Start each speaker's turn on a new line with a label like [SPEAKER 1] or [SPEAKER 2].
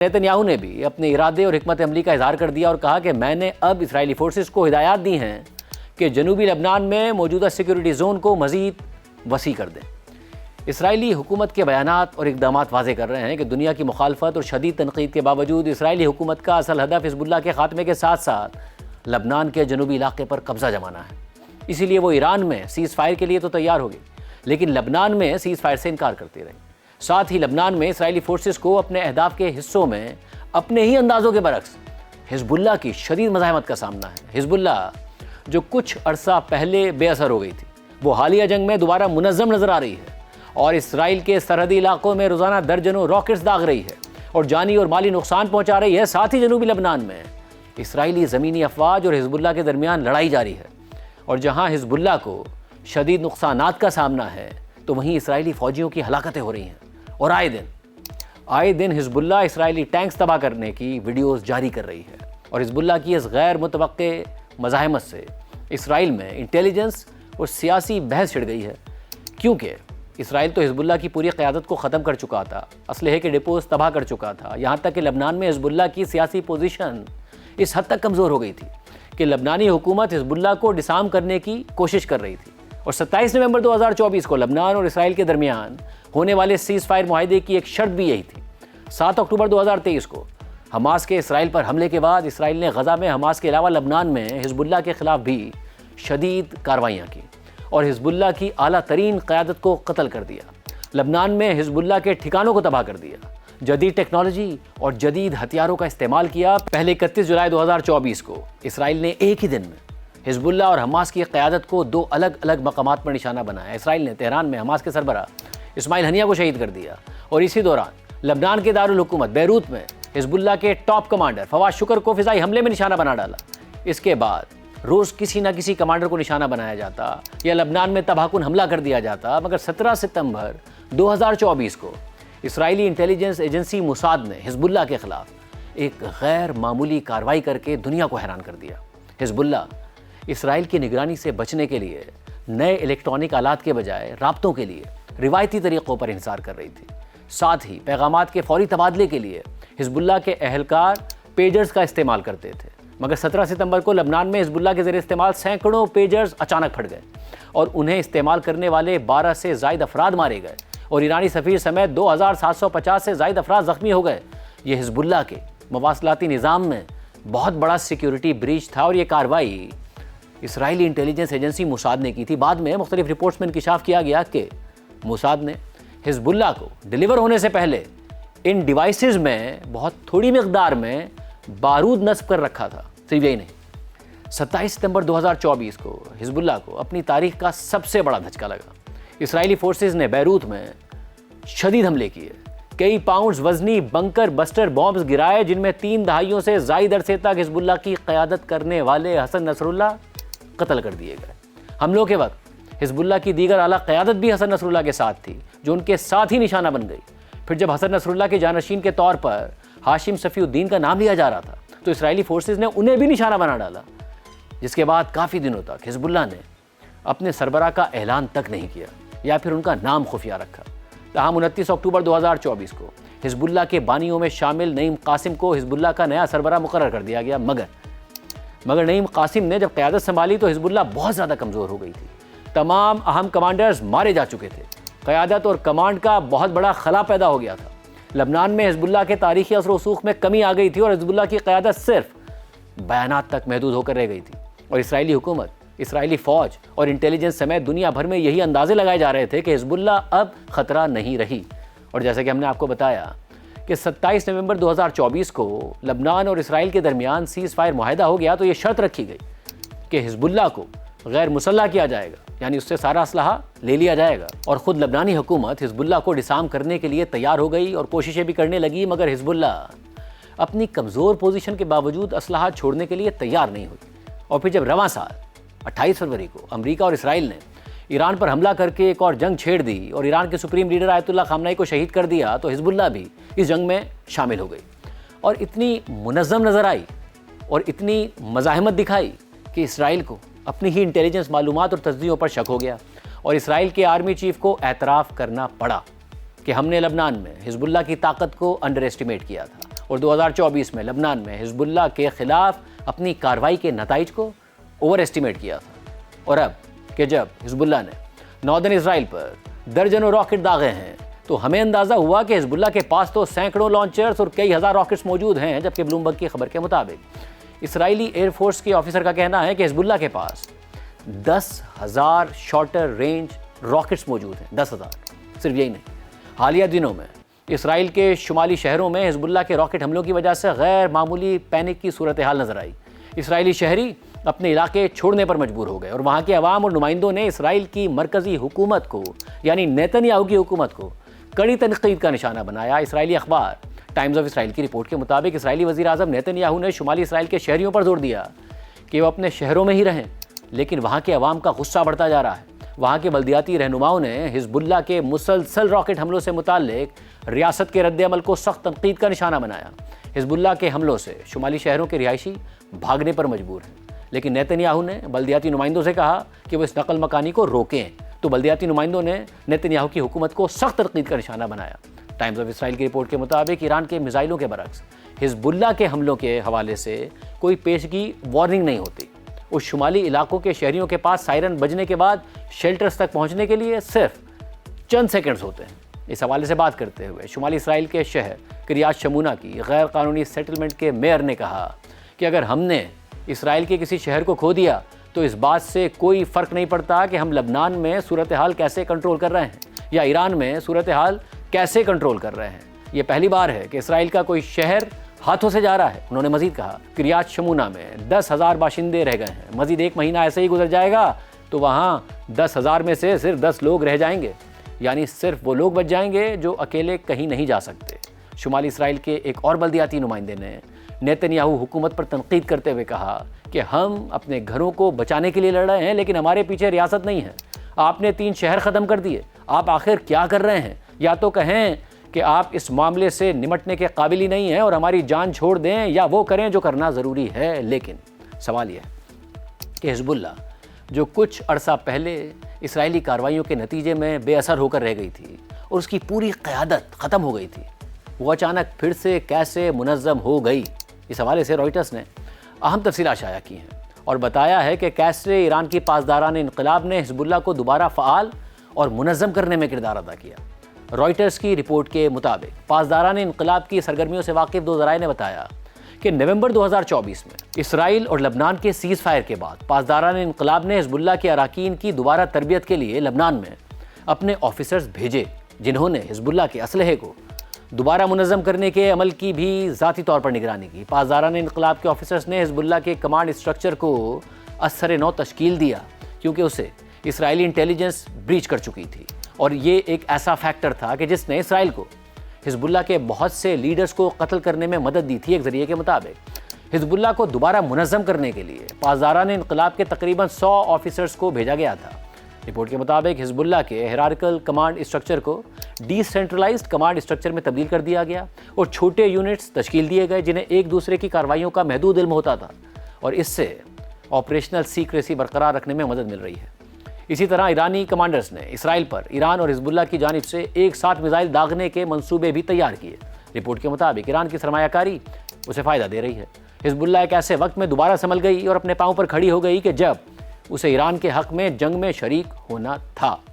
[SPEAKER 1] نیتن نے بھی اپنے ارادے اور حکمت عملی کا اظہار کر دیا اور کہا کہ میں نے اب اسرائیلی فورسز کو ہدایات دی ہیں کہ جنوبی لبنان میں موجودہ سیکیورٹی زون کو مزید وسیع کر دیں۔ اسرائیلی حکومت کے بیانات اور اقدامات واضح کر رہے ہیں کہ دنیا کی مخالفت اور شدید تنقید کے باوجود اسرائیلی حکومت کا اصل ہدف حزب اللہ کے خاتمے کے ساتھ ساتھ لبنان کے جنوبی علاقے پر قبضہ جمانا ہے۔ اسی لیے وہ ایران میں سیز فائر کے لیے تو تیار ہو گئی، لیکن لبنان میں سیز فائر سے انکار کرتی رہی۔ ساتھ ہی لبنان میں اسرائیلی فورسز کو اپنے اہداف کے حصوں میں اپنے ہی اندازوں کے برعکس حزب اللہ کی شدید مزاحمت کا سامنا ہے۔ حزب اللہ جو کچھ عرصہ پہلے بے اثر ہو گئی تھی، وہ حالیہ جنگ میں دوبارہ منظم نظر آ رہی ہے اور اسرائیل کے سرحدی علاقوں میں روزانہ درجنوں راکٹس داغ رہی ہے اور جانی اور مالی نقصان پہنچا رہی ہے۔ ساتھ ہی جنوبی لبنان میں اسرائیلی زمینی افواج اور حزب اللہ کے درمیان لڑائی جاری ہے، اور جہاں حزب اللہ کو شدید نقصانات کا سامنا ہے تو وہیں اسرائیلی فوجیوں کی ہلاکتیں ہو رہی ہیں، اور آئے دن حزب اللہ اسرائیلی ٹینکس تباہ کرنے کی ویڈیوز جاری کر رہی ہے۔ اور حزب اللہ کی اس غیر متوقع مزاحمت سے اسرائیل میں انٹیلیجنس اور سیاسی بحث چھڑ گئی ہے، کیونکہ اسرائیل تو حزب اللہ کی پوری قیادت کو ختم کر چکا تھا، اسلحے کے ڈپوز تباہ کر چکا تھا، یہاں تک کہ لبنان میں حزب اللہ کی سیاسی پوزیشن اس حد تک کمزور ہو گئی تھی کہ لبنانی حکومت حزب اللہ کو ڈسارم کرنے کی کوشش کر رہی تھی۔ اور 27 نومبر 2024 کو لبنان اور اسرائیل کے درمیان ہونے والے سیز فائر معاہدے کی ایک شرط بھی یہی تھی۔ 7 اکتوبر 2023 کو حماس کے اسرائیل پر حملے کے بعد اسرائیل نے غزہ میں حماس کے علاوہ لبنان میں حزب اللہ کے خلاف بھی شدید کارروائیاں کی اور حزب اللہ کی اعلیٰ ترین قیادت کو قتل کر دیا۔ لبنان میں حزب اللہ کے ٹھکانوں کو تباہ کر دیا، جدید ٹیکنالوجی اور جدید ہتھیاروں کا استعمال کیا۔ پہلے 31 جولائی 2024 کو اسرائیل نے ایک ہی دن میں حزب اللہ اور حماس کی قیادت کو 2 الگ الگ مقامات پر نشانہ بنایا۔ اسرائیل نے تہران میں حماس کے سربراہ اسماعیل ہنیہ کو شہید کر دیا، اور اسی دوران لبنان کے دارالحکومت بیروت میں حزب اللہ کے ٹاپ کمانڈر فواد شکر کو فضائی حملے میں نشانہ بنا ڈالا۔ اس کے بعد روز کسی نہ کسی کمانڈر کو نشانہ بنایا جاتا یا لبنان میں تباہ کن حملہ کر دیا جاتا، مگر 17 ستمبر 2024 کو اسرائیلی انٹیلیجنس ایجنسی موساد نے حزب اللہ کے خلاف ایک غیر معمولی کارروائی کر کے دنیا کو حیران کر دیا۔ حزب اللہ اسرائیل کی نگرانی سے بچنے کے لیے نئے الیکٹرانک آلات کے بجائے رابطوں کے لیے روایتی طریقوں پر انحصار کر رہی تھی۔ ساتھ ہی پیغامات کے فوری تبادلے کے لیے حزب اللہ کے اہلکار پیجرز کا استعمال کرتے تھے، مگر 17 ستمبر کو لبنان میں حزب اللہ کے زیر استعمال سینکڑوں پیجرز اچانک پھٹ گئے اور انہیں استعمال کرنے والے 12 سے زائد افراد مارے گئے، اور ایرانی سفیر سمیت 2750 سے زائد افراد زخمی ہو گئے۔ یہ حزب اللہ کے مواصلاتی نظام میں بہت بڑا سیکیورٹی بریچ تھا، اور یہ کارروائی اسرائیلی انٹیلیجنس ایجنسی موساد نے کی تھی۔ بعد میں مختلف رپورٹس میں انکشاف کیا گیا کہ موساد نے حزب اللہ کو ڈیلیور ہونے سے پہلے ان ڈیوائسز میں بہت تھوڑی مقدار میں بارود نصب کر رکھا تھا۔ صرف یہی نہیں، 27 ستمبر 2024 کو حزب اللہ کو اپنی تاریخ کا سب سے بڑا دھچکا لگا۔ اسرائیلی فورسز نے بیروت میں شدید حملے کیے، کئی پاؤنڈز وزنی بنکر بسٹر بامبز گرائے، جن میں 3 دہائیوں سے زائد عرصے تک حزب اللہ کی قیادت کرنے والے حسن نصر اللہ قتل کر دیے گئے۔ حملوں کے وقت حزب اللہ کی دیگر اعلیٰ قیادت بھی حسن نصر اللہ کے ساتھ تھی، جو ان کے ساتھ ہی نشانہ بن گئی۔ پھر جب حسن نصر اللہ کے جانشین کے طور پر ہاشم صفی الدین کا نام لیا جا رہا تھا تو اسرائیلی فورسز نے انہیں بھی نشانہ بنا ڈالا، جس کے بعد کافی دنوں تک حزب اللہ نے اپنے سربراہ کا اعلان تک نہیں کیا یا پھر ان کا نام خفیہ رکھا۔ تاہم 29 اکتوبر 2024 کو حزب اللہ کے بانیوں میں شامل نعیم قاسم کو حزب اللہ کا نیا سربراہ مقرر کر دیا گیا، مگر نعیم قاسم نے جب قیادت سنبھالی تو حزب اللہ بہت زیادہ کمزور ہو گئی تھی۔ تمام اہم کمانڈرز مارے جا چکے تھے، قیادت اور کمانڈ کا بہت بڑا خلا پیدا ہو گیا تھا۔ لبنان میں حزب اللہ کے تاریخی اثر و رسوخ میں کمی آ گئی تھی، اور حزب اللہ کی قیادت صرف بیانات تک محدود ہو کر رہ گئی تھی، اور اسرائیلی حکومت، اسرائیلی فوج اور انٹیلیجنس سمیت دنیا بھر میں یہی اندازے لگائے جا رہے تھے کہ حزب اللہ اب خطرہ نہیں رہی۔ اور جیسے کہ ہم نے آپ کو بتایا کہ 27 نومبر 2024 کو لبنان اور اسرائیل کے درمیان سیز فائر معاہدہ ہو گیا، تو یہ شرط رکھی گئی کہ حزب اللہ کو غیر مسلح کیا جائے گا، یعنی اس سے سارا اسلحہ لے لیا جائے گا۔ اور خود لبنانی حکومت حزب اللہ کو ڈسارم کرنے کے لیے تیار ہو گئی اور کوششیں بھی کرنے لگی، مگر حزب اللہ اپنی کمزور پوزیشن کے باوجود اسلحہ چھوڑنے کے لیے تیار نہیں ہوئی۔ اور پھر جب رواں سال 28 فروری کو امریکہ اور اسرائیل نے ایران پر حملہ کر کے ایک اور جنگ چھیڑ دی اور ایران کے سپریم لیڈر آیت اللہ خامنہ ای کو شہید کر دیا، تو حزب اللہ بھی اس جنگ میں شامل ہو گئی اور اتنی منظم نظر آئی اور اتنی مزاحمت دکھائی کہ اسرائیل کو اپنی ہی انٹیلیجنس معلومات اور تجزیوں پر شک ہو گیا، اور اسرائیل کے آرمی چیف کو اعتراف کرنا پڑا کہ ہم نے لبنان میں حزب اللہ کی طاقت کو انڈر ایسٹیمیٹ کیا تھا اور 2024 میں لبنان میں حزب اللہ کے خلاف اپنی کارروائی کے نتائج کو اوور ایسٹیمیٹ کیا تھا، اور اب کہ جب حزب اللہ نے ناردرن اسرائیل پر درجنوں راکٹ داغے ہیں تو ہمیں اندازہ ہوا کہ حزب اللہ کے پاس تو سینکڑوں لانچرز اور کئی ہزار راکٹس موجود ہیں، جبکہ بلومبرگ کی خبر کے مطابق اسرائیلی ایئر فورس کے آفیسر کا کہنا ہے کہ حزب اللہ کے پاس 10,000 شارٹر رینج راکٹس موجود ہیں، 10,000۔ صرف یہی نہیں، حالیہ دنوں میں اسرائیل کے شمالی شہروں میں حزب اللہ کے راکٹ حملوں کی وجہ سے غیر معمولی پینک کی صورتحال نظر آئی۔ اسرائیلی شہری اپنے علاقے چھوڑنے پر مجبور ہو گئے، اور وہاں کے عوام اور نمائندوں نے اسرائیل کی مرکزی حکومت کو یعنی نیتن یاہو کی حکومت کو کڑی تنقید کا نشانہ بنایا۔ اسرائیلی اخبار ٹائمز آف اسرائیل کی رپورٹ کے مطابق اسرائیلی وزیر اعظم نیتن یاہو نے شمالی اسرائیل کے شہریوں پر زور دیا کہ وہ اپنے شہروں میں ہی رہیں، لیکن وہاں کے عوام کا غصہ بڑھتا جا رہا ہے۔ وہاں کے بلدیاتی رہنماؤں نے حزب اللہ کے مسلسل راکٹ حملوں سے متعلق ریاست کے رد عمل کو سخت تنقید کا نشانہ بنایا۔ حزب اللہ کے حملوں سے شمالی شہروں کے رہائشی بھاگنے پر مجبور ہیں، لیکن نیتن یاہو نے بلدیاتی نمائندوں سے کہا کہ وہ اس نقل مکانی کو روکیں، تو بلدیاتی نمائندوں نے نیتن یاہو کی حکومت کو سخت تنقید کا نشانہ بنایا۔ ٹائمز آف اسرائیل کی رپورٹ کے مطابق ایران کے میزائلوں کے برعکس حزب اللہ کے حملوں کے حوالے سے کوئی پیشگی وارننگ نہیں ہوتی۔ اس شمالی علاقوں کے شہریوں کے پاس سائرن بجنے کے بعد شیلٹرز تک پہنچنے کے لیے صرف چند سیکنڈز ہوتے ہیں۔ اس حوالے سے بات کرتے ہوئے شمالی اسرائیل کے شہر کریات شمونا کی غیر قانونی سیٹلمنٹ کے میئر نے کہا کہ اگر ہم نے اسرائیل کے کسی شہر کو کھو دیا تو اس بات سے کوئی فرق نہیں پڑتا کہ ہم لبنان میں صورتحال کیسے کنٹرول کر رہے ہیں یا ایران میں صورتحال کیسے کنٹرول کر رہے ہیں۔ یہ پہلی بار ہے کہ اسرائیل کا کوئی شہر ہاتھوں سے جا رہا ہے۔ انہوں نے مزید کہا کریات شمونا میں 10,000 باشندے رہ گئے ہیں، مزید 1 مہینہ ایسے ہی گزر جائے گا تو وہاں 10,000 میں سے صرف 10 لوگ رہ جائیں گے، یعنی صرف وہ لوگ بچ جائیں گے جو اکیلے کہیں نہیں جا سکتے۔ شمالی اسرائیل کے ایک اور بلدیاتی نمائندے نے نیتن یاہو حکومت پر تنقید کرتے ہوئے کہا کہ ہم اپنے گھروں کو بچانے کے لیے لڑ رہے ہیں، لیکن ہمارے پیچھے ریاست نہیں ہے۔ آپ نے 3 شہر ختم کر دیے، آپ آخر کیا کر رہے ہیں؟ یا تو کہیں کہ آپ اس معاملے سے نمٹنے کے قابل ہی نہیں ہیں اور ہماری جان چھوڑ دیں، یا وہ کریں جو کرنا ضروری ہے۔ لیکن سوال یہ ہے کہ حزب اللہ جو کچھ عرصہ پہلے اسرائیلی کارروائیوں کے نتیجے میں بے اثر ہو کر رہ گئی تھی اور اس کی پوری قیادت ختم ہو گئی تھی، وہ اچانک پھر سے کیسے منظم ہو گئی؟ اس حوالے سے رائٹرز نے اہم تفصیلات شائع کی ہیں اور بتایا ہے کہ کیسے ایران کی پاسداران انقلاب نے حزب اللہ کو دوبارہ فعال اور منظم کرنے میں کردار ادا کیا۔ رائٹرز کی رپورٹ کے مطابق پاسداران انقلاب کی سرگرمیوں سے واقف 2 ذرائع نے بتایا کہ نومبر 2024 میں اسرائیل اور لبنان کے سیز فائر کے بعد پاسداران انقلاب نے حزب اللہ کے اراکین کی دوبارہ تربیت کے لیے لبنان میں اپنے آفیسرز بھیجے، جنہوں نے حزب اللہ کے اسلحے کو دوبارہ منظم کرنے کے عمل کی بھی ذاتی طور پر نگرانی کی۔ پاسداران انقلاب کے آفیسرز نے حزب اللہ کے کمانڈ اسٹرکچر کو اثر نو تشکیل دیا، کیونکہ اسے اسرائیلی انٹیلیجنس بریچ کر چکی تھی، اور یہ ایک ایسا فیکٹر تھا کہ جس نے اسرائیل کو حزب اللہ کے بہت سے لیڈرز کو قتل کرنے میں مدد دی تھی۔ ایک ذریعے کے مطابق حزب اللہ کو دوبارہ منظم کرنے کے لیے پاسداران انقلاب کے تقریباً 100 آفیسرز کو بھیجا گیا تھا۔ رپورٹ کے مطابق حزب اللہ کے ہیرارکل کمانڈ اسٹرکچر کو ڈی سینٹرلائزڈ کمانڈ اسٹرکچر میں تبدیل کر دیا گیا اور چھوٹے یونٹس تشکیل دیے گئے جنہیں ایک دوسرے کی کارروائیوں کا محدود علم ہوتا تھا، اور اس سے آپریشنل سیکریسی برقرار رکھنے میں مدد مل رہی ہے۔ اسی طرح ایرانی کمانڈرز نے اسرائیل پر ایران اور حزب اللہ کی جانب سے ایک ساتھ میزائل داغنے کے منصوبے بھی تیار کیے۔ رپورٹ کے مطابق ایران کی سرمایہ کاری اسے فائدہ دے رہی ہے۔ حزب اللہ ایک ایسے وقت میں دوبارہ سنبھل گئی اور اپنے پاؤں پر کھڑی ہو گئی کہ جب اسے ایران کے حق میں جنگ میں شریک ہونا تھا۔